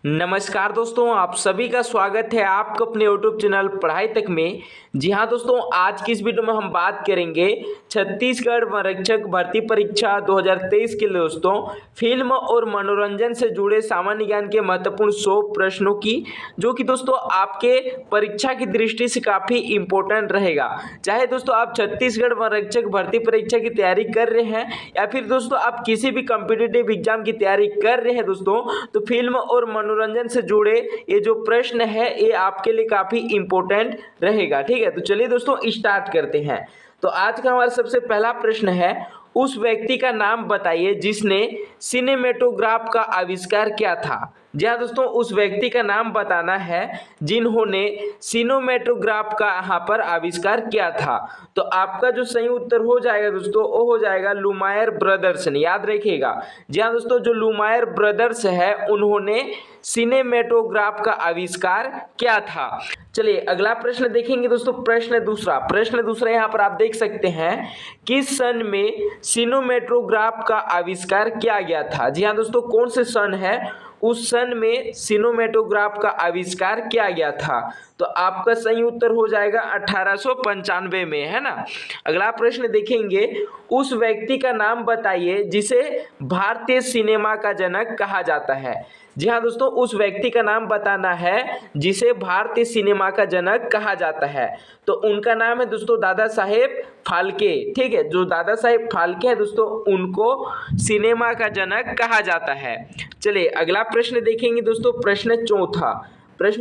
नमस्कार दोस्तों, आप सभी का स्वागत है आपको अपने YouTube चैनल पढ़ाई तक में। जी हाँ दोस्तों, आज की इस वीडियो में हम बात करेंगे छत्तीसगढ़ आरक्षक भर्ती परीक्षा 2023 के लिए दोस्तों फिल्म और मनोरंजन से जुड़े सामान्य ज्ञान के महत्वपूर्ण 100 प्रश्नों की, जो कि दोस्तों आपके परीक्षा की दृष्टि से काफ़ी इम्पोर्टेंट रहेगा। चाहे दोस्तों आप छत्तीसगढ़ आरक्षक भर्ती परीक्षा की तैयारी कर रहे हैं या फिर दोस्तों आप किसी भी कॉम्पिटिटिव एग्जाम की तैयारी कर रहे हैं दोस्तों, तो फिल्म और मनोरंजन से जुड़े ये जो प्रश्न है ये आपके लिए काफी इंपॉर्टेंट रहेगा। ठीक है, तो चलिए दोस्तों स्टार्ट करते हैं। तो आज का हमारा सबसे पहला प्रश्न है, उस व्यक्ति का नाम बताइए जिसने सिनेमेटोग्राफ का आविष्कार किया था। जी हाँ दोस्तों, उस व्यक्ति का नाम बताना है जिन्होंने सिनेमेटोग्राफ का यहाँ पर आविष्कार किया था। तो आपका जो सही उत्तर हो जाएगा दोस्तों वो हो जाएगा लुमायर ब्रदर्स ने, याद रखिएगा। जी हाँ दोस्तों, जो लुमायर ब्रदर्स है उन्होंने सिनेमेटोग्राफ का आविष्कार किया था। चलिए अगला प्रश्न देखेंगे दोस्तों। प्रश्न दूसरा यहाँ पर आप देख सकते हैं, किस सन में सिनेमेटोग्राफ का आविष्कार किया गया था। जी हाँ दोस्तों, कौन से सन है उस सन में सिनेमेटोग्राफ का आविष्कार किया गया था। तो आपका सही उत्तर हो जाएगा 1895 में, है ना। अगला प्रश्न देखेंगे, उस व्यक्ति का नाम बताइए जिसे भारतीय सिनेमा का जनक कहा जाता है। जी हाँ दोस्तों, उस व्यक्ति का नाम बताना है जिसे भारतीय सिनेमा का जनक कहा जाता है। तो उनका नाम है दोस्तों दादा साहेब फाल्के। ठीक है, जो दादा साहेब फाल्के है दोस्तों उनको सिनेमा का जनक कहा जाता है। चलिए अगला प्रश्न देखेंगे दोस्तों। प्रश्न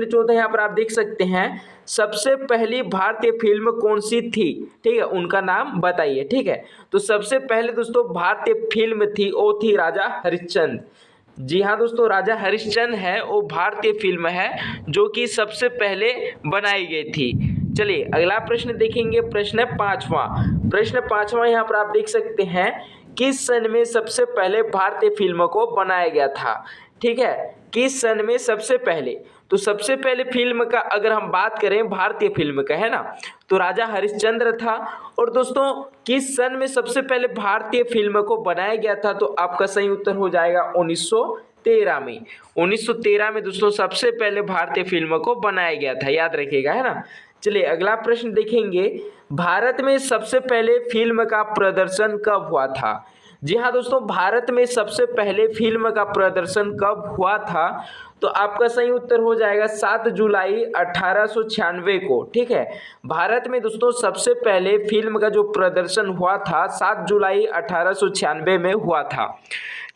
चौथा यहाँ पर आप देख सकते हैं, सबसे पहली भारतीय फिल्म कौन सी थी। ठीक है, उनका नाम बताइए। ठीक है, तो सबसे पहले दोस्तों भारतीय फिल्म थी वो थी राजा हरिश्चंद्र। जी हाँ दोस्तों, राजा हरिश्चंद्र है वो भारतीय फिल्म है जो कि सबसे पहले बनाई गई थी। चलिए अगला प्रश्न देखेंगे। प्रश्न पांचवा यहाँ पर आप देख सकते हैं, किस सन में सबसे पहले भारतीय फिल्म को बनाया गया था। ठीक है, किस सन में सबसे पहले, तो सबसे पहले फिल्म का अगर हम बात करें भारतीय फिल्म का, है ना, तो राजा हरिश्चंद्र था। और दोस्तों किस सन में सबसे पहले भारतीय फिल्म को बनाया गया था, तो आपका सही उत्तर हो जाएगा 1913 में। 1913 में दोस्तों सबसे पहले भारतीय फिल्म को बनाया गया था, याद रखिएगा, है ना। चलिए अगला प्रश्न देखेंगे, भारत में सबसे पहले फिल्म का प्रदर्शन कब हुआ था। जी हाँ दोस्तों, भारत में सबसे पहले फिल्म का प्रदर्शन कब हुआ था, तो आपका सही उत्तर हो जाएगा 7 जुलाई 1896 को। ठीक है, भारत में दोस्तों सबसे पहले फिल्म का जो प्रदर्शन हुआ था 7 जुलाई 1896 में हुआ था।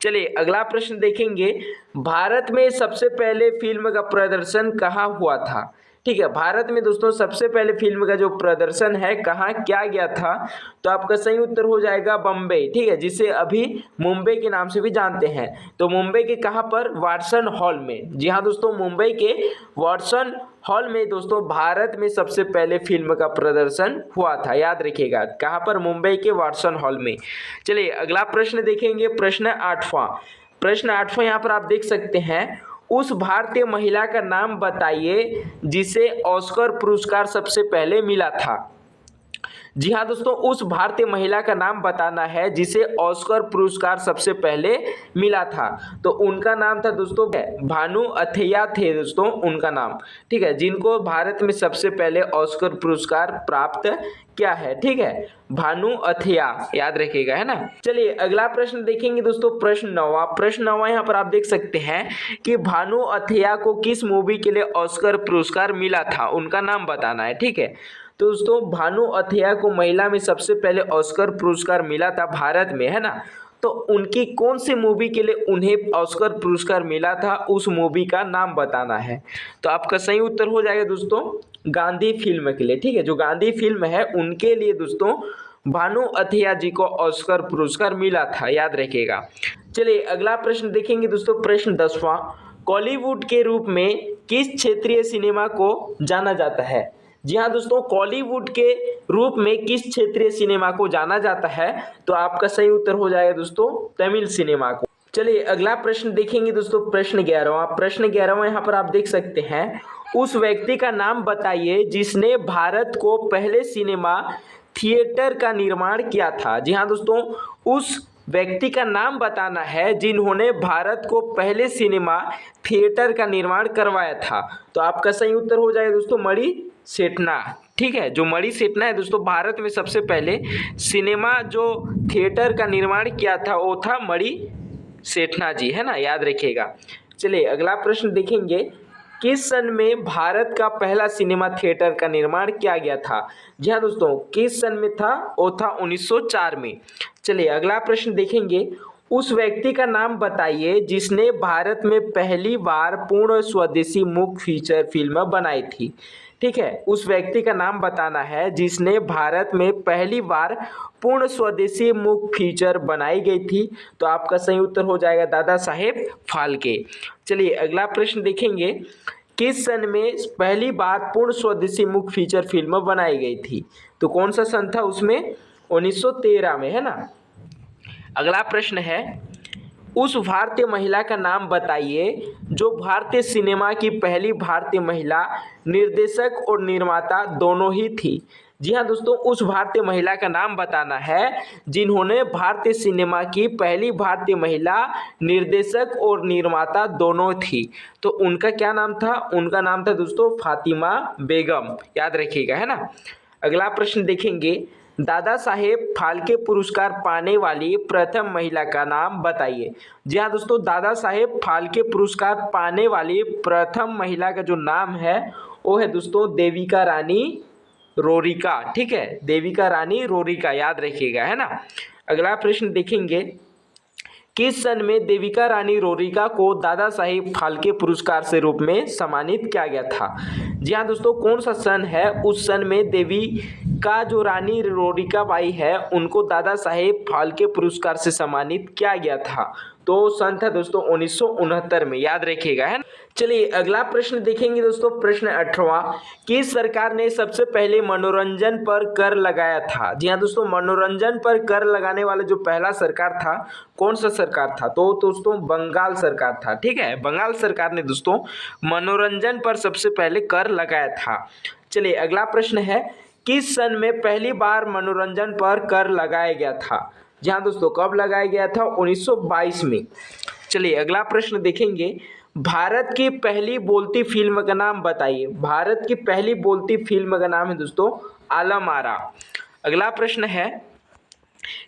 चलिए अगला प्रश्न देखेंगे, भारत में सबसे पहले फिल्म का प्रदर्शन कहाँ हुआ था। ठीक है, भारत में दोस्तों सबसे पहले फिल्म का जो प्रदर्शन है कहाँ किया गया था, तो आपका सही उत्तर हो जाएगा बम्बई। ठीक है, जिसे अभी मुंबई के नाम से भी जानते हैं। तो मुंबई के कहाँ पर, वाटसन हॉल में। जी हाँ दोस्तों, मुंबई के वाटसन हॉल में दोस्तों भारत में सबसे पहले फिल्म का प्रदर्शन हुआ था, याद रखिएगा, कहाँ पर, मुंबई के वाटसन हॉल में। चलिए अगला प्रश्न देखेंगे। प्रश्न आठवां यहाँ पर आप देख सकते हैं, उस भारतीय महिला का नाम बताइए जिसे ऑस्कर पुरस्कार सबसे पहले मिला था। जी हाँ दोस्तों, उस भारतीय महिला का नाम बताना है जिसे ऑस्कर पुरस्कार सबसे पहले मिला था। तो उनका नाम था दोस्तों भानु अथैया थे दोस्तों उनका नाम। ठीक है, जिनको भारत में सबसे पहले ऑस्कर पुरस्कार प्राप्त क्या है। ठीक है, भानु अथैया, याद रखिएगा, है ना। चलिए अगला प्रश्न देखेंगे दोस्तों। प्रश्न नौवां यहाँ पर आप देख सकते हैं कि भानु अथैया को किस मूवी के लिए ऑस्कर पुरस्कार मिला था, उनका नाम बताना है। ठीक है, तो दोस्तों भानु अथैया को महिला में सबसे पहले ऑस्कर पुरस्कार मिला था भारत में, है ना। तो उनकी कौन सी मूवी के लिए उन्हें ऑस्कर पुरस्कार मिला था, उस मूवी का नाम बताना है। तो आपका सही उत्तर हो जाएगा दोस्तों गांधी फिल्म के लिए। ठीक है, जो गांधी फिल्म है उनके लिए दोस्तों भानु अथैया जी को ऑस्कर पुरस्कार मिला था, याद रखिएगा। चलिए अगला प्रश्न देखेंगे दोस्तों। प्रश्न 10वां, कॉलीवुड के रूप में किस क्षेत्रीय सिनेमा को जाना जाता है। जी हाँ दोस्तों, कॉलीवुड के रूप में किस क्षेत्रीय सिनेमा को जाना जाता है, तो आपका सही उत्तर हो जाएगा दोस्तों तमिल सिनेमा को। चलिए अगला प्रश्न देखेंगे दोस्तों। प्रश्न 11वां यहाँ पर आप देख सकते हैं, उस व्यक्ति का नाम बताइए जिसने भारत को पहले सिनेमा थिएटर का निर्माण किया था। जी हाँ दोस्तों, उस व्यक्ति का नाम बताना है जिन्होंने भारत को पहले सिनेमा थिएटर का निर्माण करवाया था। तो आपका सही उत्तर हो जाएगा दोस्तों मणि सेठना। ठीक है, जो मणि सेठना है दोस्तों, भारत में सबसे पहले सिनेमा जो थिएटर का निर्माण किया था वो था मणि सेठना जी, है ना, याद रखिएगा। चलिए अगला प्रश्न देखेंगे, किस सन में भारत का पहला सिनेमा थिएटर का निर्माण किया गया था? जी हाँ दोस्तों, किस सन में था? वो था 1904 में। चलिए अगला प्रश्न देखेंगे, उस व्यक्ति का नाम बताइए जिसने भारत में पहली बार पूर्ण स्वदेशी मूक फीचर फिल्म बनाई थी। ठीक है, उस व्यक्ति का नाम बताना है जिसने भारत में पहली बार पूर्ण स्वदेशी मूक फीचर बनाई गई थी। तो आपका सही उत्तर हो जाएगा दादा साहेब फाल्के। चलिए अगला प्रश्न देखेंगे, किस सन में पहली बार पूर्ण स्वदेशी मूक फीचर फिल्म बनाई गई थी? तो कौन सा सन था उसमें? 1913 में, है ना। अगला प्रश्न है, उस भारतीय महिला का नाम बताइए जो भारतीय सिनेमा की पहली भारतीय महिला निर्देशक और निर्माता दोनों ही थी। जी हाँ दोस्तों, उस भारतीय महिला का नाम बताना है जिन्होंने भारतीय सिनेमा की पहली भारतीय महिला निर्देशक और निर्माता दोनों थी। तो उनका क्या नाम था? उनका नाम था दोस्तों फातिमा बेगम, याद रखिएगा, है ना। अगला प्रश्न देखेंगे, दादा साहेब फाल्के पुरस्कार पाने वाली प्रथम महिला का नाम बताइए। जी हाँ दोस्तों, दादा साहेब फाल्के पुरस्कार पाने वाली प्रथम महिला का जो नाम है वो है दोस्तों देविका रानी रोरिका। ठीक है, देविका रानी रोरिका, याद रखिएगा, है ना। अगला प्रश्न देखेंगे, किस सन में देविका रानी रोरिका को दादा साहेब फाल्के पुरस्कार से रूप में सम्मानित किया गया था? जी हाँ दोस्तों, कौन सा सन है? उस सन में देविका जो रानी रोरिका बाई है उनको दादा साहेब फाल्के पुरस्कार से सम्मानित किया गया था। तो सन था दोस्तों 1969 में, याद रखिएगा, है ना। चलिए अगला प्रश्न देखेंगे दोस्तों, प्रश्न 18वां, किस सरकार ने सबसे पहले मनोरंजन पर कर लगाया था? जी हाँ दोस्तों, मनोरंजन पर कर लगाने वाला जो पहला सरकार था, कौन सा सरकार था? तो दोस्तों बंगाल सरकार था। ठीक है, बंगाल सरकार ने दोस्तों मनोरंजन पर सबसे पहले कर लगाया था। चलिए अगला प्रश्न है, किस सन में पहली बार मनोरंजन पर कर लगाया गया था? जी हाँ दोस्तों, कब लगाया गया था? 1922 में। चलिए अगला प्रश्न देखेंगे, भारत की पहली बोलती फिल्म का नाम बताइए। भारत की पहली बोलती फिल्म का नाम है दोस्तों आलम आरा। अगला प्रश्न है,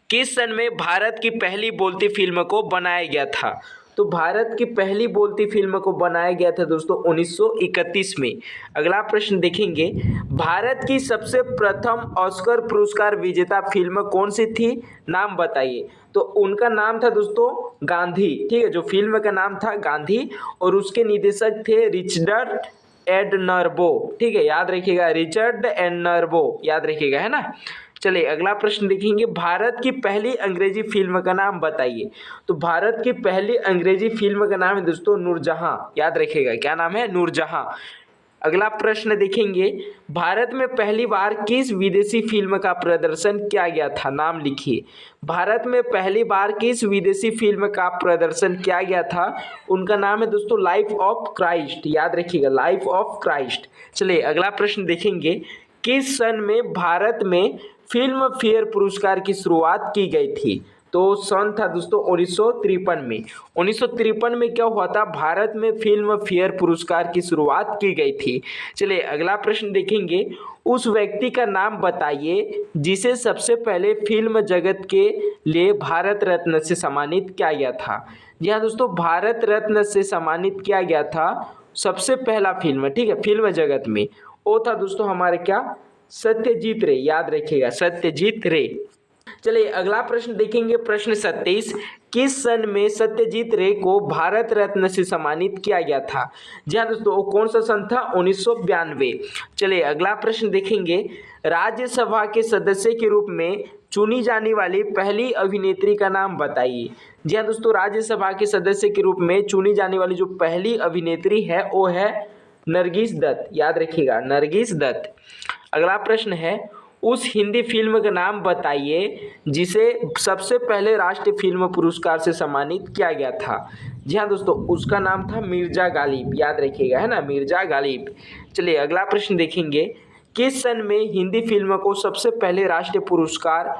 किस सन में भारत की पहली बोलती फिल्म को बनाया गया था? तो भारत की पहली बोलती फिल्म को बनाया गया था दोस्तों 1931 में। अगला प्रश्न देखेंगे, भारत की सबसे प्रथम ऑस्कर पुरस्कार विजेता फिल्म कौन सी थी? नाम बताइए। तो उनका नाम था दोस्तों गांधी। ठीक है, जो फिल्म का नाम था गांधी और उसके निर्देशक थे रिचर्ड एडनरबो। ठीक है, याद रखिएगा, रिचर्ड एडनरबो, याद रखिएगा, है ना। चलिए अगला प्रश्न देखेंगे, भारत की पहली अंग्रेजी फिल्म का नाम बताइए। तो भारत की पहली अंग्रेजी फिल्म का नाम है दोस्तों नूरजहां, याद रखिएगा, क्या नाम है? नूरजहां। अगला प्रश्न देखेंगे, भारत में पहली बार किस विदेशी फिल्म का प्रदर्शन किया गया था? नाम लिखिए। भारत में पहली बार किस विदेशी फिल्म का प्रदर्शन किया गया था? उनका नाम है दोस्तों लाइफ ऑफ क्राइस्ट, याद रखिएगा, लाइफ ऑफ क्राइस्ट। चलिए अगला प्रश्न देखेंगे, किस सन में भारत में फिल्म फेयर पुरस्कार की शुरुआत की गई थी? तो सन था दोस्तों 1953 में। 1953 में क्या हुआ था? भारत में फिल्म फेयर पुरस्कार की शुरुआत की गई थी। चलिए अगला प्रश्न देखेंगे, उस व्यक्ति का नाम बताइए जिसे सबसे पहले फिल्म जगत के लिए भारत रत्न से सम्मानित किया गया था। जी हाँ दोस्तों, भारत रत्न से सम्मानित किया गया था सबसे पहला फिल्म, ठीक है, फिल्म जगत में, वो था दोस्तों हमारे क्या? सत्यजीत रे, याद रखिएगा, सत्यजीत रे। चलिए अगला प्रश्न देखेंगे, प्रश्न 27, किस सन में सत्यजीत रे को भारत रत्न से सम्मानित किया गया था? जी हाँ दोस्तों, कौन सा सन था? 1992। चलिए अगला प्रश्न देखेंगे, राज्यसभा के सदस्य के रूप में चुनी जाने वाली पहली अभिनेत्री का नाम बताइए। जी हाँ दोस्तों, राज्यसभा के सदस्य के रूप में चुनी जाने वाली जो पहली अभिनेत्री है वो है नरगिस दत्त, याद रखिएगा, नरगिस दत्त। अगला प्रश्न है, उस हिंदी फिल्म का नाम बताइए जिसे सबसे पहले राष्ट्रीय फिल्म पुरस्कार से सम्मानित किया गया था। जी हाँ दोस्तों, उसका नाम था मिर्जा गालिब, याद रखिएगा, है ना, मिर्जा गालिब। चलिए अगला प्रश्न देखेंगे, किस सन में हिंदी फिल्म को सबसे पहले राष्ट्रीय पुरस्कार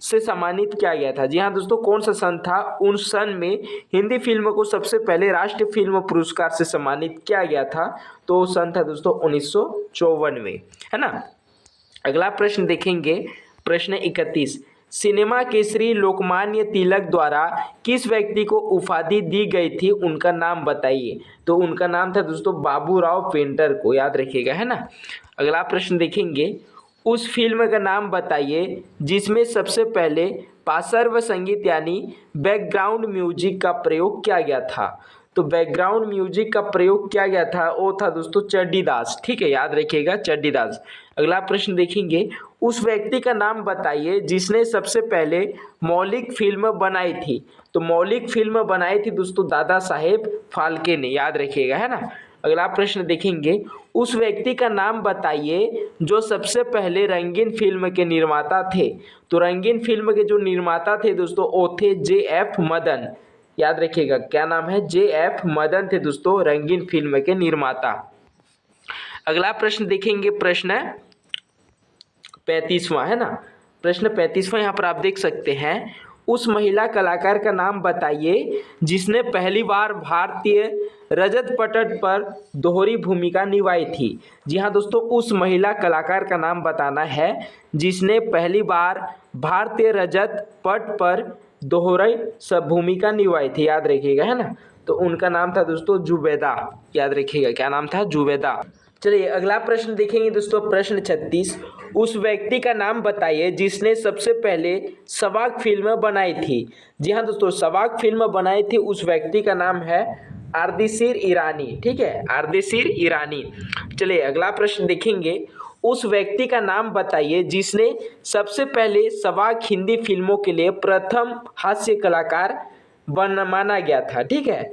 से सम्मानित किया गया था? जी हाँ दोस्तों, कौन सा सन था? उस सन में हिंदी फिल्म को सबसे पहले राष्ट्रीय फिल्म पुरस्कार से सम्मानित किया गया था। तो सन था दोस्तों 1954 में, है ना। अगला प्रश्न देखेंगे, प्रश्न 31। सिनेमा केसरी लोकमान्य तिलक द्वारा किस व्यक्ति को उपाधि दी गई थी, उनका नाम बताइए। तो उनका नाम था दोस्तों बाबूराव पेंटर को, याद रखिएगा, है ना। अगला प्रश्न देखेंगे, उस फिल्म का नाम बताइए जिसमें सबसे पहले पार्श्व संगीत यानी बैकग्राउंड म्यूजिक का प्रयोग किया गया था। तो बैकग्राउंड म्यूजिक का प्रयोग किया गया था, वो था दोस्तों चड्डीदास, ठीक है, याद रखिएगा, चड्डीदास। अगला प्रश्न देखेंगे, उस व्यक्ति का नाम बताइए जिसने सबसे पहले मौलिक फिल्म बनाई थी। तो मौलिक फिल्म बनाई थी दोस्तों दादा साहेब फाल्के ने, याद रखिएगा, है ना। अगला प्रश्न देखेंगे, उस व्यक्ति का नाम बताइए जो सबसे पहले रंगीन फिल्म के निर्माता थे। तो रंगीन फिल्म के जो निर्माता थे दोस्तों वो थे J.F. मदन, याद रखिएगा, क्या नाम है? J.F. मदन थे दोस्तों रंगीन फिल्म के निर्माता। अगला प्रश्न देखेंगे, प्रश्न 35वां, है ना। प्रश्न 35वां यहाँ पर आप देख सकते हैं, उस महिला कलाकार का नाम बताइए जिसने पहली बार भारतीय रजत पटल पर दोहरी भूमिका निभाई थी। जी हाँ दोस्तों, उस महिला कलाकार का नाम बताना है जिसने पहली बार भारतीय रजत पट पर दोहरी भूमिका निभाई थी, याद रखिएगा, है ना। तो उनका नाम था दोस्तों जुबैदा, याद रखिएगा, क्या नाम था? जुबैदा। चलिए अगला प्रश्न देखेंगे दोस्तों, प्रश्न 36। उस व्यक्ति का नाम बताइए जिसने सबसे पहले सवाक फिल्म बनाई थी। जी हाँ दोस्तों, सवाक फिल्म बनाई थी, उस व्यक्ति का नाम है आर्देशिर ईरानी, ठीक है, आर्देशिर ईरानी। चलिए अगला प्रश्न देखेंगे, उस व्यक्ति का नाम बताइए जिसने सबसे पहले सवाक हिंदी फिल्मों के लिए प्रथम हास्य कलाकार माना गया था, ठीक है।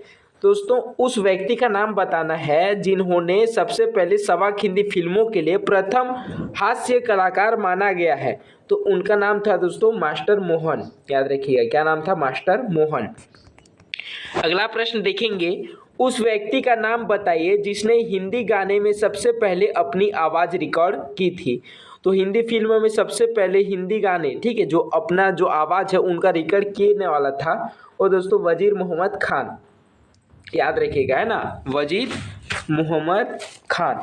दोस्तों उस व्यक्ति का नाम बताना है जिन्होंने सबसे पहले सवाक हिंदी फिल्मों के लिए प्रथम हास्य कलाकार माना गया है। तो उनका नाम था दोस्तों मास्टर मोहन, याद रखिएगा, क्या नाम था? मास्टर मोहन। अगला प्रश्न देखेंगे, उस व्यक्ति का नाम बताइए जिसने हिंदी गाने में सबसे पहले अपनी आवाज़ रिकॉर्ड की थी। तो हिंदी फिल्म में सबसे पहले हिंदी गाने, ठीक है, जो अपना जो आवाज़ है उनका रिकॉर्ड करने वाला था वो दोस्तों वजीर मोहम्मद खान, याद रखिएगा, है ना, वजीर मोहम्मद खान।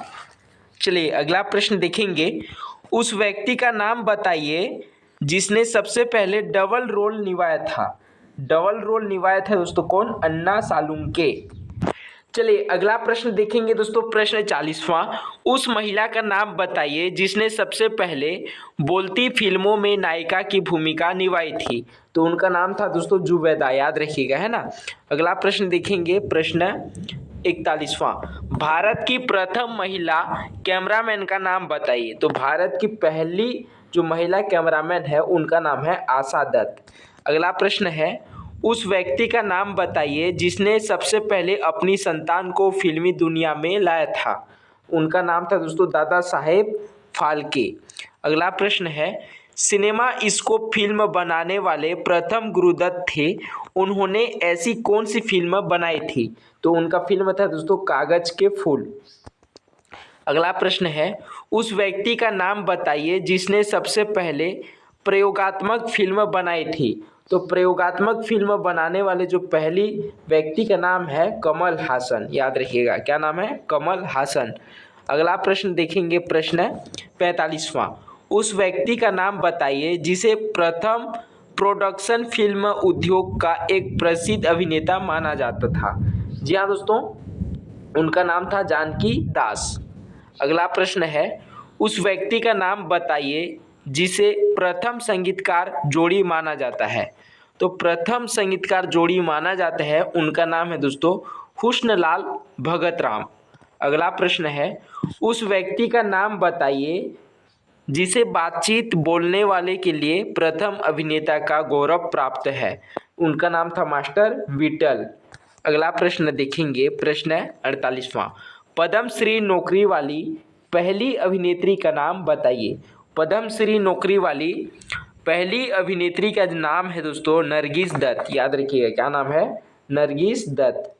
चलिए अगला प्रश्न देखेंगे, उस व्यक्ति का नाम बताइए जिसने सबसे पहले डबल रोल निभाया था। डबल रोल निभाया था दोस्तों कौन? अन्ना सालुंके। चलिए अगला प्रश्न देखेंगे दोस्तों, प्रश्न 40वां। उस महिला का नाम बताइए जिसने सबसे पहले बोलती फिल्मों में नायिका की भूमिका निभाई थी। तो उनका नाम था दोस्तों जुबैदा, याद रखिएगा, है ना। अगला प्रश्न देखेंगे, प्रश्न 41वां। भारत की प्रथम महिला कैमरामैन का नाम बताइए। तो भारत की पहली जो महिला कैमरामैन है उनका नाम है आशा दत्त। अगला प्रश्न है, उस व्यक्ति का नाम बताइए जिसने सबसे पहले अपनी संतान को फिल्मी दुनिया में लाया था। उनका नाम था दोस्तों दादा साहेब फाल्के। अगला प्रश्न है, सिनेमा स्कोप फिल्म बनाने वाले प्रथम गुरुदत्त थे, उन्होंने ऐसी कौन सी फिल्म बनाई थी। तो उनका फिल्म था दोस्तों कागज के फूल। अगला प्रश्न है, उस व्यक्ति का नाम बताइए जिसने सबसे पहले प्रयोगात्मक फिल्म बनाई थी। तो प्रयोगात्मक फिल्म बनाने वाले जो पहली व्यक्ति का नाम है कमल हासन, याद रखिएगा, क्या नाम है? कमल हासन। अगला प्रश्न देखेंगे, प्रश्न 45वां। उस व्यक्ति का नाम बताइए जिसे प्रथम प्रोडक्शन फिल्म उद्योग का एक प्रसिद्ध अभिनेता माना जाता था। जी हाँ दोस्तों, उनका नाम था जानकी दास। अगला प्रश्न है, उस व्यक्ति का नाम बताइए जिसे प्रथम संगीतकार जोड़ी माना जाता है। तो प्रथम संगीतकार जोड़ी माना जाता है, उनका नाम है दोस्तों हुस्नलाल भगतराम। अगला प्रश्न है, उस व्यक्ति का नाम बताइए जिसे बातचीत बोलने वाले के लिए प्रथम अभिनेता का गौरव प्राप्त है। उनका नाम था मास्टर विटल। अगला प्रश्न देखेंगे, प्रश्न 48वां। पद्मश्री नौकरी वाली पहली अभिनेत्री का नाम बताइए। पद्मश्री नौकरी वाली पहली अभिनेत्री का नाम है दोस्तों नरगिस दत्त, याद रखिएगा, क्या नाम है? नरगिस दत्त।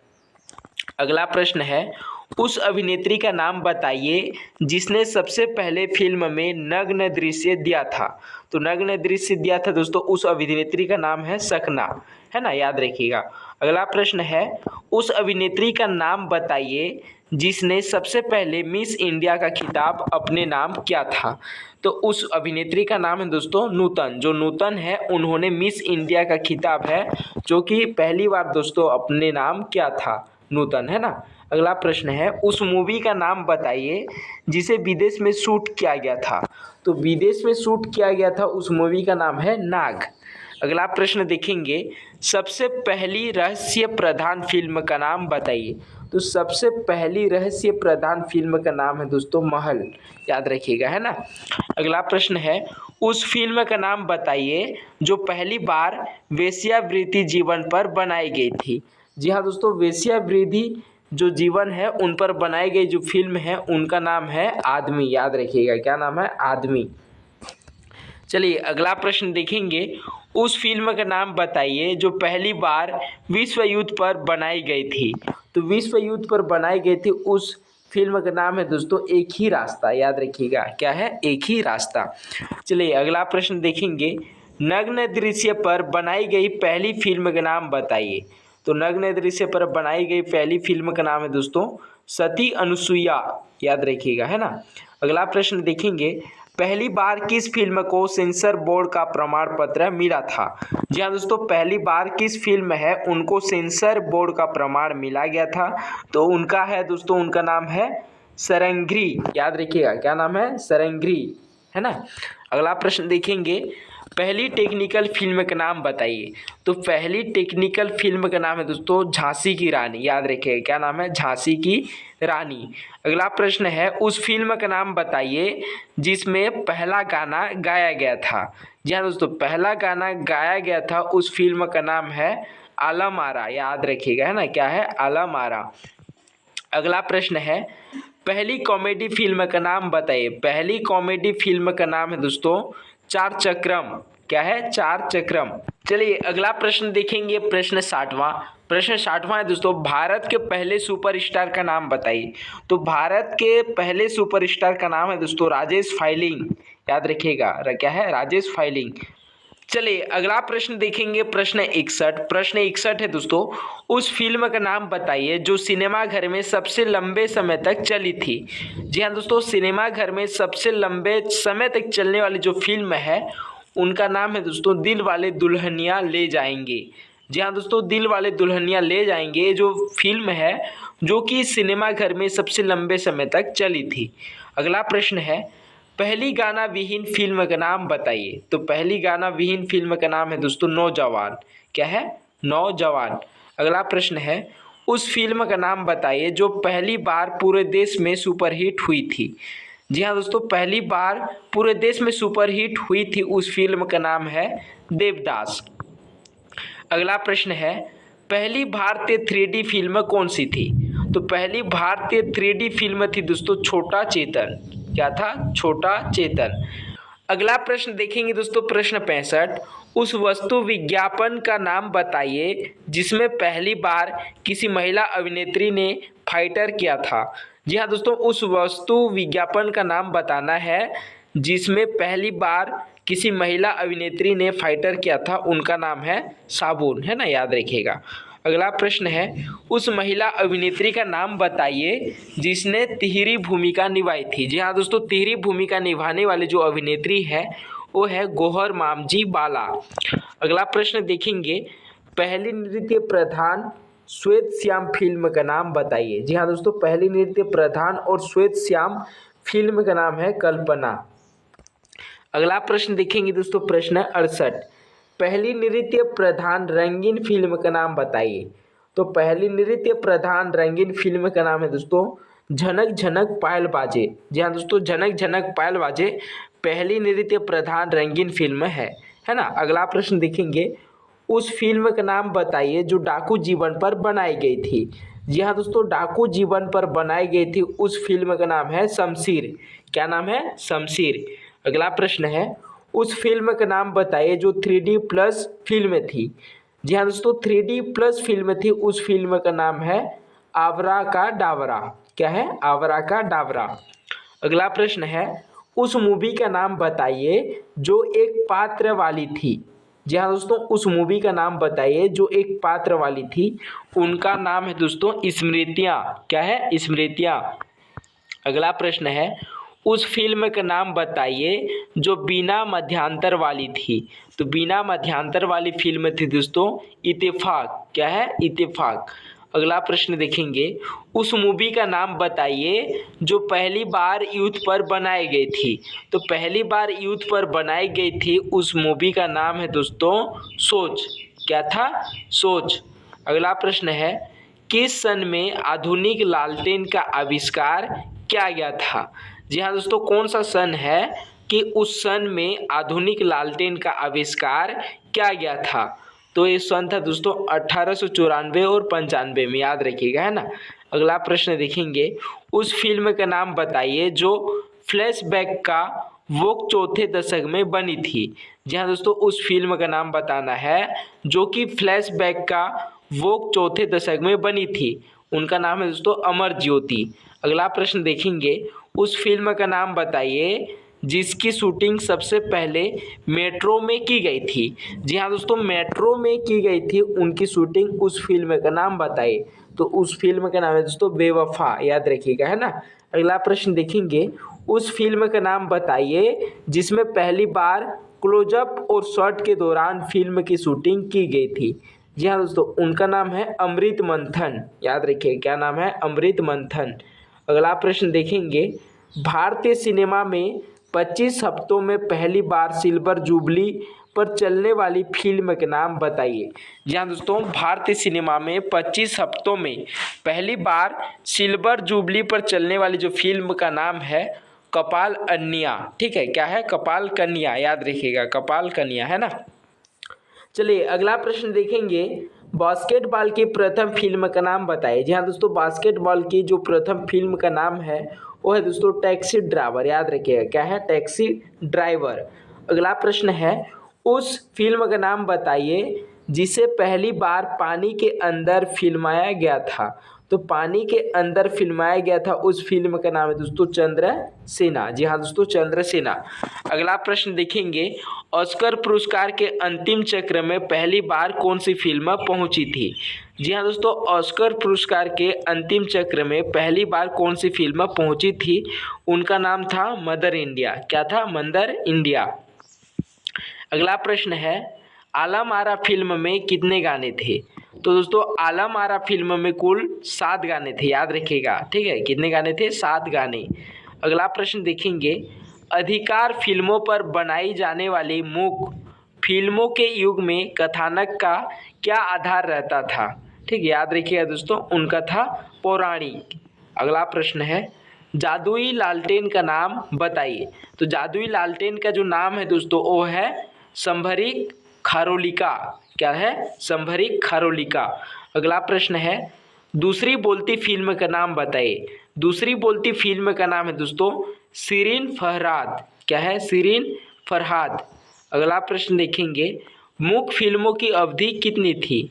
अगला प्रश्न है, उस अभिनेत्री का नाम बताइए जिसने सबसे पहले फिल्म में नग्न दृश्य दिया था। तो नग्न दृश्य दिया था दोस्तों, उस अभिनेत्री का नाम है सकना, है ना, याद रखिएगा। अगला प्रश्न है, उस अभिनेत्री का नाम बताइए जिसने सबसे पहले मिस इंडिया का खिताब अपने नाम किया था। तो उस अभिनेत्री का नाम है दोस्तों नूतन। जो नूतन है उन्होंने मिस इंडिया का खिताब है जो कि पहली बार दोस्तों अपने नाम किया था, नूतन, है ना। अगला प्रश्न है, उस मूवी का नाम बताइए जिसे विदेश में शूट किया गया था। तो विदेश में शूट किया गया था उस मूवी का नाम है नाग। अगला प्रश्न देखेंगे, सबसे पहली रहस्य प्रधान फिल्म का नाम बताइए। तो सबसे पहली रहस्य प्रधान फिल्म का नाम है दोस्तों महल, याद रखिएगा, है ना। अगला प्रश्न है, उस फिल्म का नाम बताइए जो पहली बार वेश्यावृत्ति जीवन पर बनाई गई थी। जी हाँ दोस्तों, वेश्यावृत्ति जो जीवन है उन पर बनाई गई जो फिल्म है उनका नाम है आदमी, याद रखिएगा, क्या नाम है, आदमी। चलिए अगला प्रश्न देखेंगे, उस फिल्म का नाम बताइए जो पहली बार विश्व युद्ध पर बनाई गई थी। तो विश्व युद्ध पर बनाई गई थी उस फिल्म का नाम है दोस्तों एक ही रास्ता, याद रखिएगा, क्या है, एक ही रास्ता। चलिए अगला प्रश्न देखेंगे, नग्न दृश्य पर बनाई गई पहली फिल्म का नाम बताइए। तो नग्न दृश्य पर बनाई गई पहली फिल्म का नाम है दोस्तों सती अनुसुईया, याद रखिएगा, है ना। अगला प्रश्न देखेंगे, पहली बार किस फिल्म को सेंसर बोर्ड का प्रमाण पत्र मिला था। जी हाँ दोस्तों, पहली बार किस फिल्म है उनको सेंसर बोर्ड का प्रमाण मिला गया था। तो उनका है दोस्तों, उनका नाम है सरंगी, याद रखिएगा, क्या नाम है, सरंगी, है ना। अगला प्रश्न देखेंगे, पहली टेक्निकल फिल्म का नाम बताइए। तो पहली टेक्निकल फिल्म का नाम है दोस्तों झांसी की रानी, याद रखिएगा, क्या नाम है, झांसी की रानी। अगला प्रश्न है, उस फिल्म का नाम बताइए जिसमें पहला गाना गाया गया था। जी हाँ दोस्तों, पहला गाना गाया गया था उस फिल्म का नाम है आलम आरा, याद रखिएगा, है ना, क्या है, आलम आरा। अगला प्रश्न है, पहली कॉमेडी फिल्म का नाम बताइए। पहली कॉमेडी फिल्म का नाम है दोस्तों चार चक्रम, क्या है, चार चक्रम। चलिए अगला प्रश्न देखेंगे, प्रश्न 60वां। प्रश्न 60वां है दोस्तों, भारत के पहले सुपरस्टार का नाम बताइए। तो भारत के पहले सुपरस्टार का नाम है दोस्तों राजेश फाइलिंग, याद रखिएगा, क्या है, राजेश फाइलिंग। चलिए अगला प्रश्न देखेंगे, प्रश्न 61। प्रश्न 61 है दोस्तों, उस फिल्म का नाम बताइए जो सिनेमा घर में सबसे लंबे समय तक चली थी। जी हाँ दोस्तों, सिनेमा घर में सबसे लंबे समय तक चलने वाली जो फिल्म है उनका नाम है दोस्तों दिल वाले दुल्हनिया ले जाएंगे। जी हाँ दोस्तों, दिल वाले दुल्हनिया ले जाएंगे जो फिल्म है जो कि सिनेमा घर में सबसे लंबे समय तक चली थी। अगला प्रश्न है, पहली गाना विहीन फिल्म का नाम बताइए। तो पहली गाना विहीन फिल्म का नाम है दोस्तों नौजवान, क्या है, नौजवान। अगला प्रश्न है, उस फिल्म का नाम बताइए जो पहली बार पूरे देश में सुपरहिट हुई थी। जी हाँ दोस्तों, पहली बार पूरे देश में सुपरहिट हुई थी उस फिल्म का नाम है देवदास। अगला प्रश्न है, पहली भारतीय 3D फिल्म कौन सी थी। तो पहली भारतीय 3D फिल्म थी दोस्तों छोटा चेतन, क्या था, छोटा चेतन। अगला प्रश्न देखेंगे दोस्तों, प्रश्न 65। उस वस्तु विज्ञापन का नाम बताइए जिसमें पहली बार किसी महिला अभिनेत्री ने फाइटर किया था। जी हाँ दोस्तों, उस वस्तु विज्ञापन का नाम बताना है जिसमें पहली बार किसी महिला अभिनेत्री ने फाइटर किया था, उनका नाम है साबुन, है ना, याद रखिएगा। अगला प्रश्न है, उस महिला अभिनेत्री का नाम बताइए जिसने तिहरी भूमिका निभाई थी। जी हाँ दोस्तों, तिहरी भूमिका निभाने वाली जो अभिनेत्री है वो है गौहर मामजी बाला। अगला प्रश्न देखेंगे, पहली नृत्य प्रधान श्वेत श्याम फिल्म का नाम बताइए। जी हाँ दोस्तों, पहली नृत्य प्रधान और श्वेत श्याम फिल्म का नाम है कल्पना। अगला प्रश्न देखेंगे दोस्तों, प्रश्न 68। पहली नृत्य प्रधान रंगीन फिल्म का नाम बताइए। तो पहली नृत्य प्रधान रंगीन फिल्म का नाम है दोस्तों झनक झनक पायल बाजे। जी हाँ दोस्तों, झनक झनक पायल बाजे पहली नृत्य प्रधान रंगीन फिल्म है ना। अगला प्रश्न देखेंगे, उस फिल्म का नाम बताइए जो डाकू जीवन पर बनाई गई थी। जी हाँ दोस्तों, डाकू जीवन पर बनाई गई थी उस फिल्म का नाम है शमशीर, क्या नाम है, शमशीर। अगला प्रश्न है, उस फिल्म का नाम बताइए जो 3D प्लस फिल्म थी। जी हाँ दोस्तों, 3D प्लस फिल्म थी, उस फिल्म का नाम है आवरा का डावरा। क्या है, आवरा का डाबरा। अगला प्रश्न है, उस मूवी का नाम बताइए जो एक पात्र वाली थी। जी हाँ दोस्तों, उस मूवी का नाम बताइए जो एक पात्र वाली थी। उनका नाम है दोस्तों स्मृतियाँ। क्या है, स्मृतियाँ। अगला प्रश्न है, उस फिल्म का नाम बताइए जो बिना मध्यांतर वाली थी। तो बिना मध्यांतर वाली फिल्म थी दोस्तों इत्तेफाक। क्या है, इत्तेफाक। अगला प्रश्न देखेंगे, उस मूवी का नाम बताइए जो पहली बार यूथ पर बनाई गई थी। तो पहली बार यूथ पर बनाई गई थी उस मूवी का नाम है दोस्तों सोच। क्या था, सोच। अगला प्रश्न है, किस सन में आधुनिक लालटेन का आविष्कार किया गया था। जी हाँ दोस्तों, कौन सा सन है कि उस सन में आधुनिक लालटेन का आविष्कार किया गया था। तो ये सन था दोस्तों 1894 और 95 में, याद रखिएगा, है ना। अगला प्रश्न देखेंगे, उस फिल्म का नाम बताइए जो फ्लैशबैक का वो चौथे दशक में बनी थी। जी हाँ दोस्तों, उस फिल्म का नाम बताना है जो कि फ्लैशबैक का वो चौथे दशक में बनी थी। उनका नाम है दोस्तों अमर ज्योति। अगला प्रश्न देखेंगे, उस फिल्म का नाम बताइए जिसकी शूटिंग सबसे पहले मेट्रो में की गई थी। जी हाँ दोस्तों, मेट्रो में की गई थी उनकी शूटिंग। उस फिल्म का नाम बताइए। तो उस फिल्म का नाम है दोस्तों बेवफा, याद रखिएगा, है ना। अगला प्रश्न देखेंगे, उस फिल्म का नाम बताइए जिसमें पहली बार क्लोजअप और शॉट के दौरान फिल्म की शूटिंग की गई थी। जी हाँ दोस्तों, उनका नाम है अमृत मंथन। याद रखिए, क्या नाम है, अमृत मंथन। अगला प्रश्न देखेंगे, भारतीय सिनेमा में 25 हफ्तों में पहली बार सिल्वर जुबली पर चलने वाली फिल्म के नाम बताइए। जी हाँ दोस्तों, भारतीय सिनेमा में 25 हफ्तों में पहली बार सिल्वर जुबली पर चलने वाली जो फिल्म का नाम है कपाल कन्या। ठीक है, क्या है, कपाल कन्या, याद रखिएगा, कपाल कन्या, है ना। चलिए अगला प्रश्न देखेंगे, बास्केटबॉल की प्रथम फिल्म का नाम बताइए। जी हाँ दोस्तों, बास्केटबॉल की जो प्रथम फिल्म का नाम है वो है दोस्तों टैक्सी ड्राइवर। याद रखिएगा, क्या है, टैक्सी ड्राइवर। अगला प्रश्न है, उस फिल्म का नाम बताइए जिसे पहली बार पानी के अंदर फिल्माया गया था। तो पानी के अंदर फिल्माया गया था उस फिल्म का नाम है दोस्तों चंद्रसेना। जी हाँ दोस्तों, चंद्रसेना। अगला प्रश्न देखेंगे, ऑस्कर पुरस्कार के अंतिम चक्र में पहली बार कौन सी फिल्म पहुंची थी। जी हाँ दोस्तों, ऑस्कर पुरस्कार के अंतिम चक्र में पहली बार कौन सी फिल्म पहुंची थी। उनका नाम था मदर इंडिया। क्या था, मदर इंडिया। अगला प्रश्न है, आलम आरा फिल्म में कितने गाने थे। तो दोस्तों आलम आरा फिल्म में कुल 7 गाने थे, याद रखिएगा। ठीक है, कितने गाने थे, 7 गाने। अगला प्रश्न देखेंगे, अधिकार फिल्मों पर बनाई जाने वाली मूक फिल्मों के युग में कथानक का क्या आधार रहता था। ठीक, याद रखिएगा दोस्तों, उनका था पौराणिक। अगला प्रश्न है, जादुई लालटेन का नाम बताइए। तो जादुई लालटेन का जो नाम है दोस्तों वो है संभरिक खारोलिका। क्या है, संभरिक खारोलिका। अगला प्रश्न है, दूसरी बोलती फिल्म का नाम बताइए। दूसरी बोलती फिल्म का नाम है दोस्तों शिरीन फरहाद। क्या है, शिरीन फरहाद। अगला प्रश्न देखेंगे, मूक फिल्मों की अवधि कितनी थी।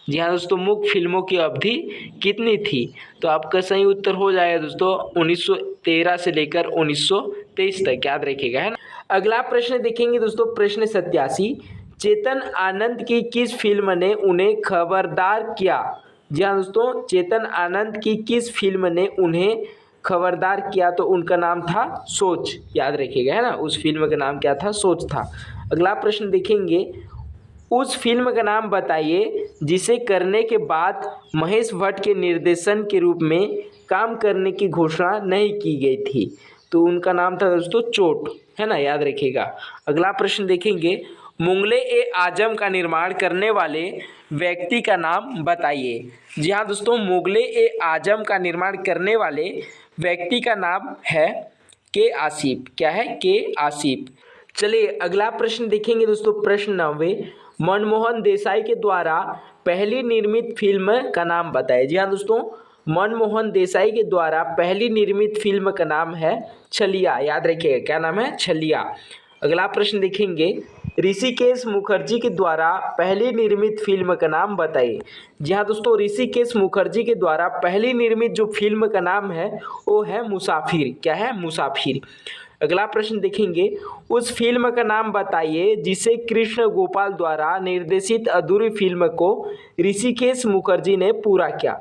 जी हाँ दोस्तों, मूक फिल्मों की अवधि कितनी थी। तो आपका सही उत्तर हो जाएगा दोस्तों 1913 से लेकर 1923 तक, याद रखिएगा, है ना। अगला प्रश्न देखेंगे दोस्तों, प्रश्न 87, चेतन आनंद की किस फिल्म ने उन्हें खबरदार किया। जी हाँ दोस्तों, चेतन आनंद की किस फिल्म ने उन्हें खबरदार किया। तो उनका नाम था सोच, याद रखिएगा, है ना। उस फिल्म का नाम क्या था, सोच था। अगला प्रश्न देखेंगे, उस फिल्म का नाम बताइए जिसे करने के बाद महेश भट्ट के निर्देशन के रूप में काम करने की घोषणा नहीं की गई थी। तो उनका नाम था दोस्तों चोट, है ना, याद रखिएगा। अगला प्रश्न देखेंगे, मुगले ए आजम का निर्माण करने वाले व्यक्ति का नाम बताइए। जी हाँ दोस्तों, मुगले ए आजम का निर्माण करने वाले व्यक्ति का नाम है के आसिफ। क्या है, के आसिफ। चलिए अगला प्रश्न देखेंगे दोस्तों, प्रश्न 90, मनमोहन देसाई के द्वारा पहली निर्मित फिल्म का नाम बताइए। जी हाँ दोस्तों, मनमोहन देसाई के द्वारा पहली निर्मित फिल्म का नाम है छलिया। याद रखिएगा, क्या नाम है, छलिया। अगला प्रश्न देखेंगे, ऋषिकेश मुखर्जी के द्वारा पहली निर्मित फिल्म का नाम बताइए। जी हाँ दोस्तों, ऋषिकेश मुखर्जी के द्वारा पहली निर्मित जो फिल्म का नाम है वो है मुसाफिर। क्या है? मुसाफिर। अगला प्रश्न देखेंगे, उस फिल्म का नाम बताइए जिसे कृष्ण गोपाल द्वारा निर्देशित अधूरी फिल्म को ऋषिकेश मुखर्जी ने पूरा किया।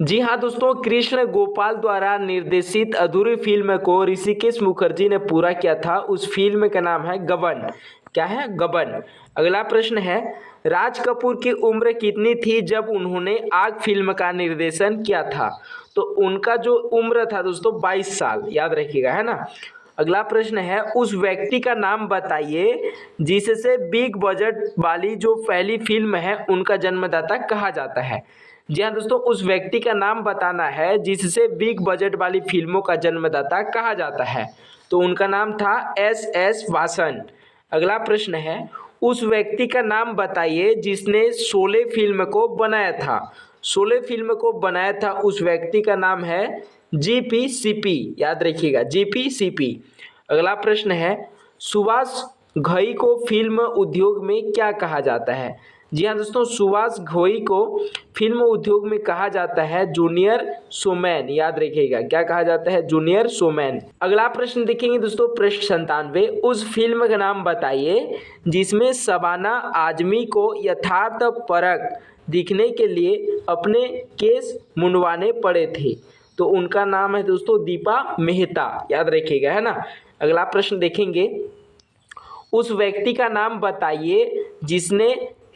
जी हाँ दोस्तों, कृष्ण गोपाल द्वारा निर्देशित अधूरी फिल्म को ऋषिकेश मुखर्जी ने पूरा किया था। उस फिल्म का नाम है गबन। क्या है? गबन। अगला प्रश्न है, राज कपूर की उम्र कितनी थी जब उन्होंने आग फिल्म का निर्देशन किया था? तो उनका जो उम्र था दोस्तों 22 साल, याद रखिएगा, है ना। अगला प्रश्न है, उस व्यक्ति का नाम बताइए जिससे बिग बजट वाली जो पहली फिल्म है उनका जन्मदाता कहा जाता है। जी हाँ दोस्तों, उस व्यक्ति का नाम बताना है जिससे बिग बजट वाली फिल्मों का जन्मदाता कहा जाता है। तो उनका नाम था एस वासन। अगला प्रश्न है, उस व्यक्ति का नाम बताइए जिसने शोले फिल्म को बनाया था। शोले फिल्म को बनाया था उस व्यक्ति का नाम है जीपी, याद रखिएगा, जीपी। अगला प्रश्न है, सुभाष घई को फिल्म उद्योग में क्या कहा जाता है? जी हाँ दोस्तों, सुभाष घई को फिल्म उद्योग में कहा जाता है जूनियर शोमैन। याद रखिएगा, क्या कहा जाता है? Junior showman. अगला प्रश्न देखेंगे दोस्तों, प्रश्न 97, उस फिल्म का नाम बताइए जिसमें शबाना आजमी को यथार्थ परक दिखने के लिए अपने केस मुंडवाने पड़े थे। तो उनका नाम है दोस्तों दीपा मेहता। याद रखिएगा, है ना। अगला प्रश्न देखेंगे, उस व्यक्ति का नाम बताइए जिसने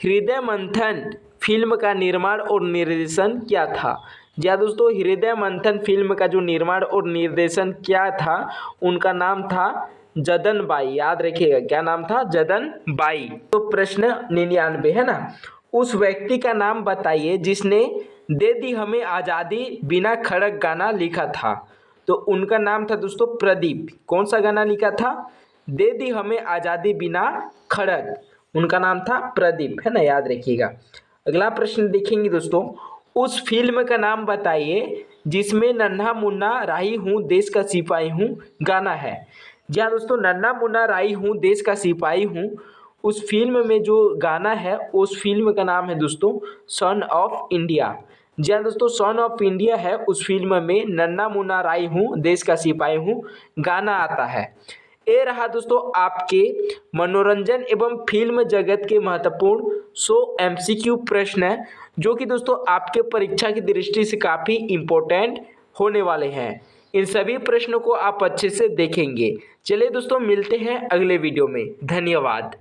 हृदय मंथन फिल्म का निर्माण और निर्देशन किया था। जी हाँ दोस्तों, हृदय मंथन फिल्म का जो निर्माण और निर्देशन किया था उनका नाम था जदन बाई। याद रखिएगा, क्या नाम था? जदन बाई। तो प्रश्न 99 है ना, उस व्यक्ति का नाम बताइए जिसने दे दी हमें आज़ादी बिना खड़क गाना लिखा था। तो उनका नाम था दोस्तों प्रदीप। कौन सा गाना लिखा था? दे दी हमें आज़ादी बिना खड़क। उनका नाम था प्रदीप, है ना, याद रखिएगा। अगला प्रश्न देखेंगे दोस्तों, उस फिल्म का नाम बताइए जिसमें नन्हा मुन्ना राही हूँ देश का सिपाही हूँ गाना है। जी हाँ दोस्तों, नन्हा मुन्ना राही हूँ देश का सिपाही हूँ, उस फिल्म में जो गाना है उस फिल्म का नाम है दोस्तों सन ऑफ इंडिया। जी हाँ दोस्तों, सन ऑफ इंडिया है। उस फिल्म में नन्हा मुन्ना राही हूँ देश का सिपाही हूँ गाना आता है। ये रहा दोस्तों आपके मनोरंजन एवं फिल्म जगत के महत्वपूर्ण 100 MCQ प्रश्न है जो कि दोस्तों आपके परीक्षा की दृष्टि से काफ़ी इम्पोर्टेंट होने वाले हैं। इन सभी प्रश्नों को आप अच्छे से देखेंगे। चलिए दोस्तों, मिलते हैं अगले वीडियो में। धन्यवाद।